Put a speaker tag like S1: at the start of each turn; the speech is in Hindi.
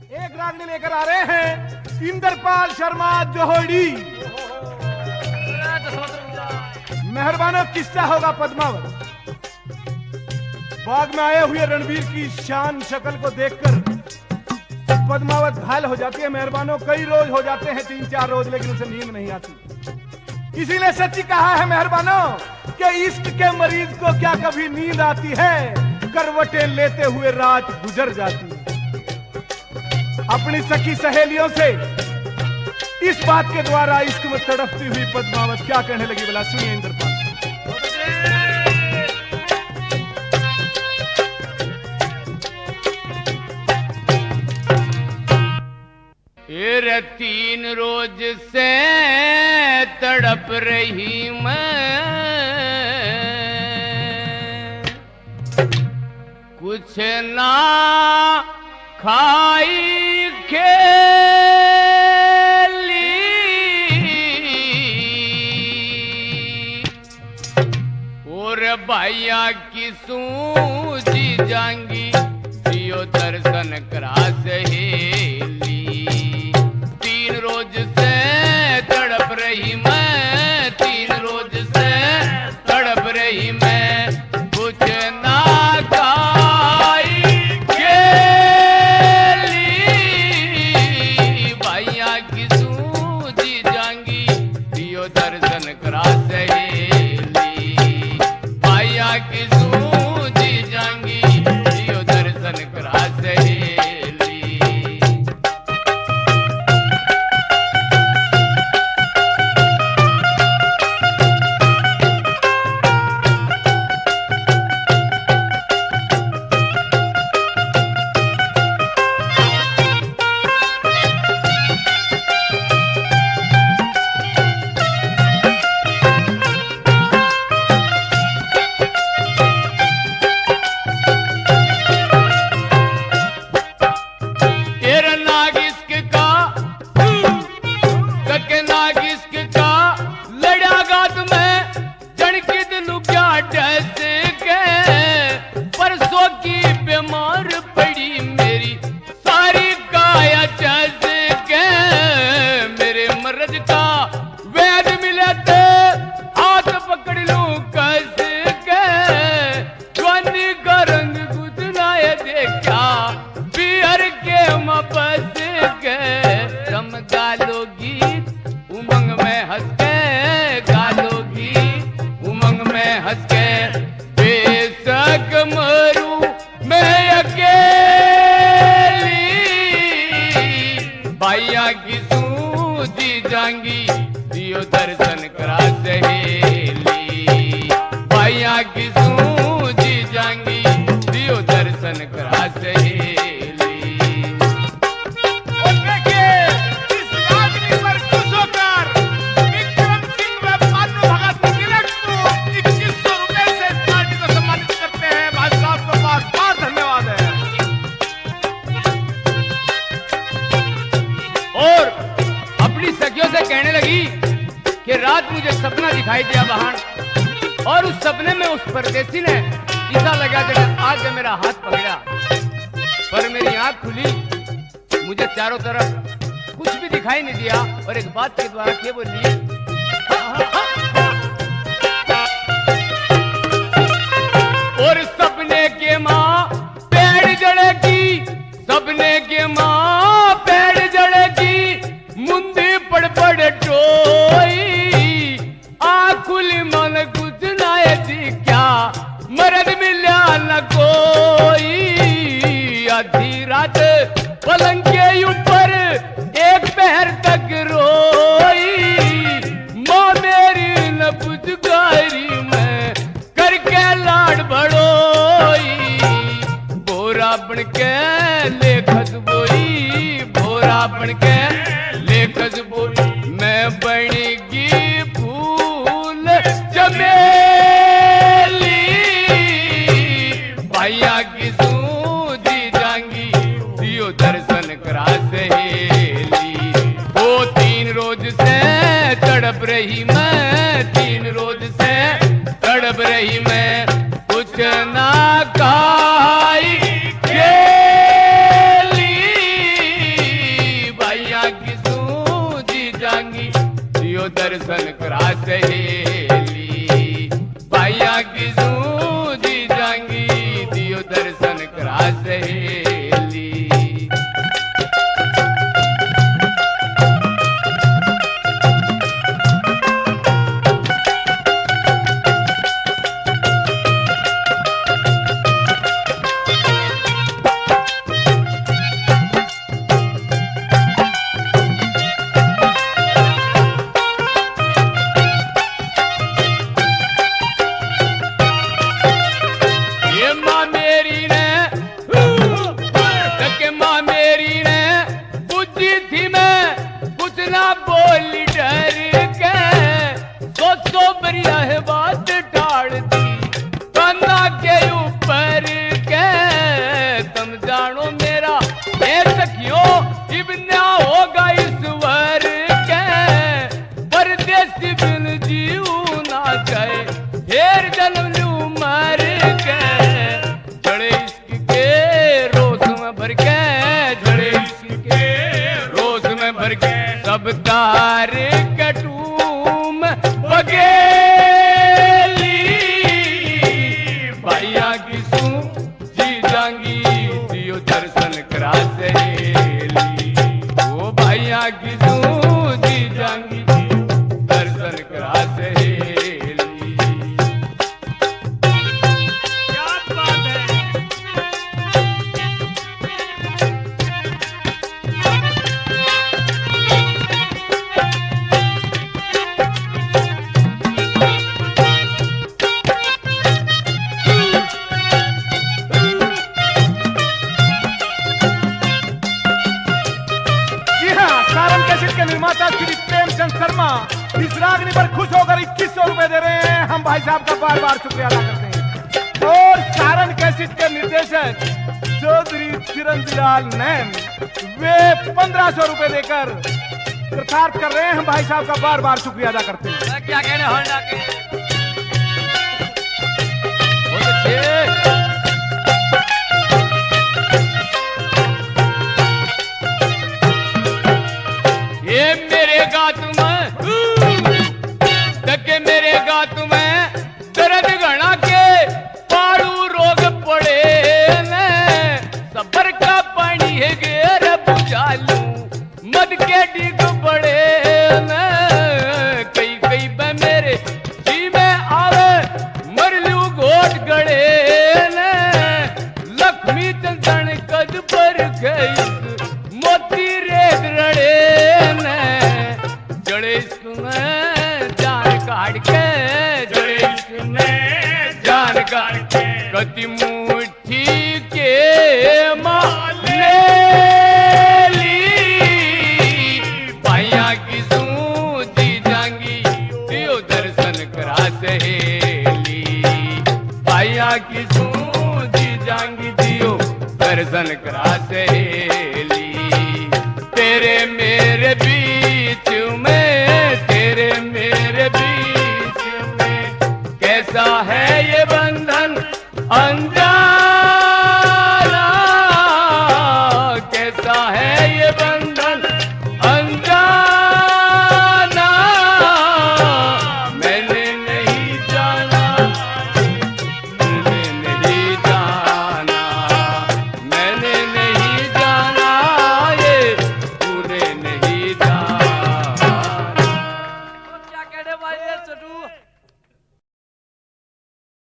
S1: एक रागनी लेकर आ रहे हैं इंद्रपाल शर्मा जोहड़ी। मेहरबानो किस्सा होगा पद्मावत। बाग में आए हुए रणवीर की शान शक्ल को देखकर पद्मावत घायल हो जाती है। मेहरबानो कई रोज हो जाते हैं, 3-4 रोज, लेकिन उसे नींद नहीं आती। इसीलिए सच्ची कहा है मेहरबानो कि इश्क के मरीज को क्या कभी नींद आती है? करवटें लेते हुए रात गुजर जाती है। अपनी सखी सहेलियों से इस बात के द्वारा इश्क में तड़पती हुई पद्मावत क्या कहने लगी, बोला सुनिए इंद्रपाल।
S2: ये 3 रोज से तड़प रही मैं, कुछ ना खाई खेली, और भैया की सूझी जांगी जियो दर्शन करा सहेली। 3 रोज से तड़प रही मैं, 3 रोज से तड़प रही मैं, कुछ ना खाई खेली। भैया की सूझी जांगी दियो दर्शन करा सहेली, भैया की सूझी जांगी दियो दर्शन करा सहेली। दियो दर्शन करा सहेली, भैया की सूझी जांगी दियो दर्शन करा सहेली।
S1: इस आदमी पर खुश होकर विक्रम सिंह व भानु भगत तिलक को 2100 रुपए से इस पार्टी को सम्मानित करते हैं। भाई साहब को बहुत बहुत धन्यवाद है।
S2: और अपनी सखियों से कहने लगी कि रात मुझे सपना दिखाई दिया बहन, और उस सपने में उस परदेसी ने ऐसा लगा जैसे आज मेरा हाथ पकड़ा, पर मेरी आंख खुली, मुझे चारों तरफ कुछ भी दिखाई नहीं दिया, और एक बात के द्वारा क्या बोली, और सपने के माँ पेड़ जड़ेगी, सपने के माँ पेड़ जड़ेगी, मुंदी पड़ पड़ टोई, आकुली मन कुछ ना थी क्या, मरद मिला न कोई। आधी रात पलंग के ऊपर एक पहर तक रोई, माँ मेरी न पुचकारी मैं करके लाड बड़ोई, बोरा बन के लेखस बोई, बोरा बन के लेखस बोई, मैं बनेगी फूल चमेली, भैया की सूझी जांगी दियो दर्शन करा सहेली। वो 3 रोज से तड़प रही मैं, 3 रोज से तड़प रही मैं, कुछ ना खाई खेली, अवतार कटूम बगेली भैया की सू जी जांगी दियो दर्शन करा सहेली ओ भैया की सू जी जांगी दियो दर्शन करा सहेली।
S3: क्या बात है।
S1: जी हाँ, सारन कैसेट के निर्माता श्री प्रेमचंद शर्मा इस रागनी पर खुश होकर 2100 रुपए दे रहे हैं। हम भाई साहब का बार बार शुक्रिया अदा करते हैं। और सारन कैसेट के निर्देशक चौधरी चिरंजीलाल नैन वे 1500 रुपए देकर कृतार्थ कर रहे हैं। हम भाई साहब का बार बार शुक्रिया अदा करते हैं।
S2: क्या कहने होंडा के बहुत अच्छे। ये मेरे गात में धक्के मेरे गात में दर्द घना के पाड़ू रोग पड़े न सबर का पानी है गेर बुझालू मद के डिग पड़े न कई कई बे मेरे जी में आवे मरलू घोट गड़े न लक्ष्मी चंदन कद पर गई मोती रेत रड़े न जड़े इसमें जान काट के जड़े इसमें जान काट के कति मुट्ठी के माल ले ली भैया की सूझी जांगी दियो दर्शन करा सहेली भैया की सूझी जांगी दियो दर्शन करा सहेली तेरे मेरे बीच में तेरे मेरे बीच में कैसा है ये बंधन अनजाना कैसा है ये बंधन